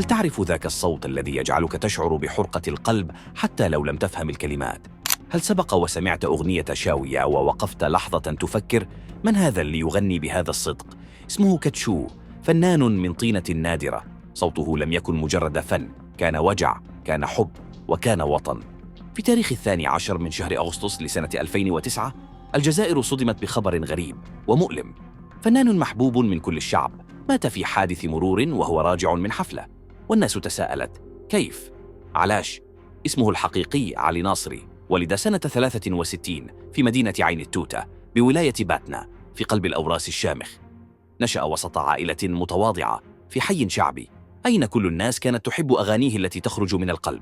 تعرف ذاك الصوت الذي يجعلك تشعر بحرقة القلب حتى لو لم تفهم الكلمات؟ هل سبق وسمعت أغنية شاوية ووقفت لحظة تفكر من هذا اللي يغني بهذا الصدق؟ اسمه كاتشو، فنان من طينة نادرة. صوته لم يكن مجرد فن، كان وجع، كان حب، وكان وطن. في تاريخ 12 من شهر أغسطس لسنة 2009 الجزائر صدمت بخبر غريب ومؤلم. فنان محبوب من كل الشعب مات في حادث مرور وهو راجع من حفلة، والناس تساءلت كيف؟ علاش؟ اسمه الحقيقي علي ناصري، ولد سنة 63 في مدينة عين التوتة بولاية باتنا في قلب الأوراس الشامخ. نشأ وسط عائلة متواضعة في حي شعبي أين كل الناس كانت تحب أغانيه التي تخرج من القلب.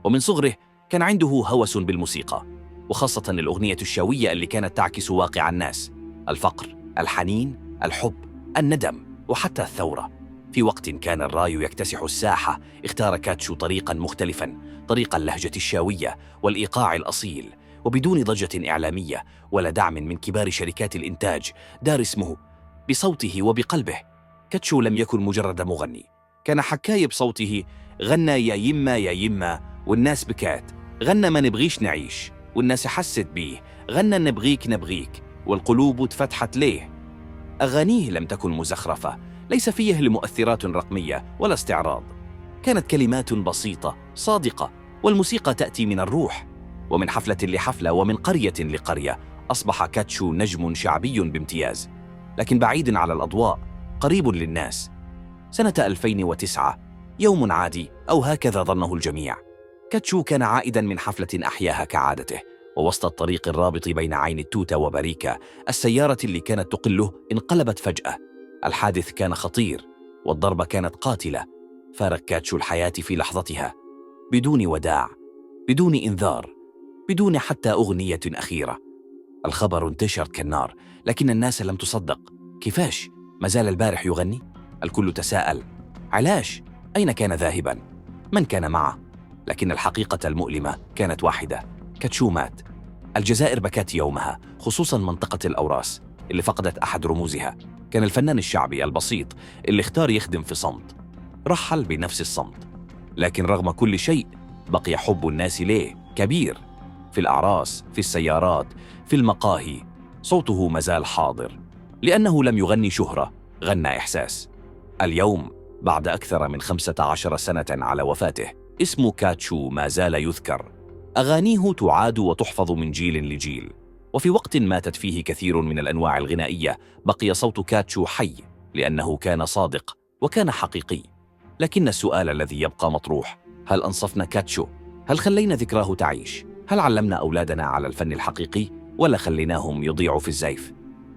ومن صغره كان عنده هوس بالموسيقى، وخاصة الأغنية الشاوية اللي كانت تعكس واقع الناس: الفقر، الحنين، الحب، الندم، وحتى الثورة. في وقت كان الراي يكتسح الساحة اختار كاتشو طريقاً مختلفاً، طريق اللهجة الشاوية والإيقاع الأصيل، وبدون ضجة إعلامية ولا دعم من كبار شركات الإنتاج. دار اسمه بصوته وبقلبه. كاتشو لم يكن مجرد مغني، كان حكاي بصوته. غنى يا يما يا يما والناس بكات، غنى ما نبغيش نعيش والناس حست بيه، غنى نبغيك نبغيك والقلوب اتفتحت ليه. أغانيه لم تكن مزخرفة، ليس فيه لمؤثرات رقمية ولا استعراض. كانت كلمات بسيطة صادقة، والموسيقى تأتي من الروح. ومن حفلة لحفلة ومن قرية لقرية أصبح كاتشو نجم شعبي بامتياز، لكن بعيد على الأضواء، قريب للناس. سنة 2009، يوم عادي أو هكذا ظنه الجميع. كاتشو كان عائدا من حفلة أحياها كعادته، ووسط الطريق الرابط بين عين التوتة وباريكا السيارة اللي كانت تقله انقلبت فجأة. الحادث كان خطير والضربة كانت قاتلة. فارق كاتشو الحياة في لحظتها، بدون وداع، بدون إنذار، بدون حتى أغنية أخيرة. الخبر انتشر كالنار، لكن الناس لم تصدق. كيفاش؟ ما زال البارح يغني؟ الكل تساءل علاش؟ أين كان ذاهبا؟ من كان معه؟ لكن الحقيقة المؤلمة كانت واحدة: كاتشو مات. الجزائر بكت يومها، خصوصا منطقة الأوراس اللي فقدت أحد رموزها. كان الفنان الشعبي البسيط اللي اختار يخدم في صمت، رحل بنفس الصمت. لكن رغم كل شيء بقي حب الناس ليه كبير. في الأعراس، في السيارات، في المقاهي، صوته مازال حاضر، لأنه لم يغني شهرة، غنى إحساس. اليوم بعد أكثر من 15 سنة على وفاته، اسم كاتشو ما زال يذكر. أغانيه تعاد وتحفظ من جيل لجيل. وفي وقت ماتت فيه كثير من الأنواع الغنائية، بقي صوت كاتشو حي، لأنه كان صادق وكان حقيقي. لكن السؤال الذي يبقى مطروح: هل أنصفنا كاتشو؟ هل خلينا ذكراه تعيش؟ هل علمنا أولادنا على الفن الحقيقي؟ ولا خليناهم يضيعوا في الزيف؟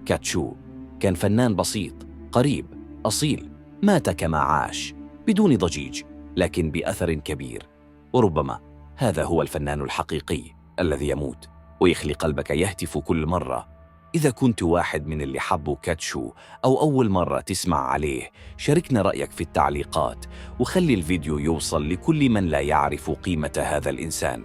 كاتشو كان فنان بسيط، قريب، أصيل، مات كما عاش، بدون ضجيج لكن بأثر كبير. وربما هذا هو الفنان الحقيقي الذي يموت ويخلي قلبك يهتف كل مرة. إذا كنت واحد من اللي حبوا كاتشو أو أول مرة تسمع عليه، شاركنا رأيك في التعليقات، وخلي الفيديو يوصل لكل من لا يعرف قيمة هذا الإنسان.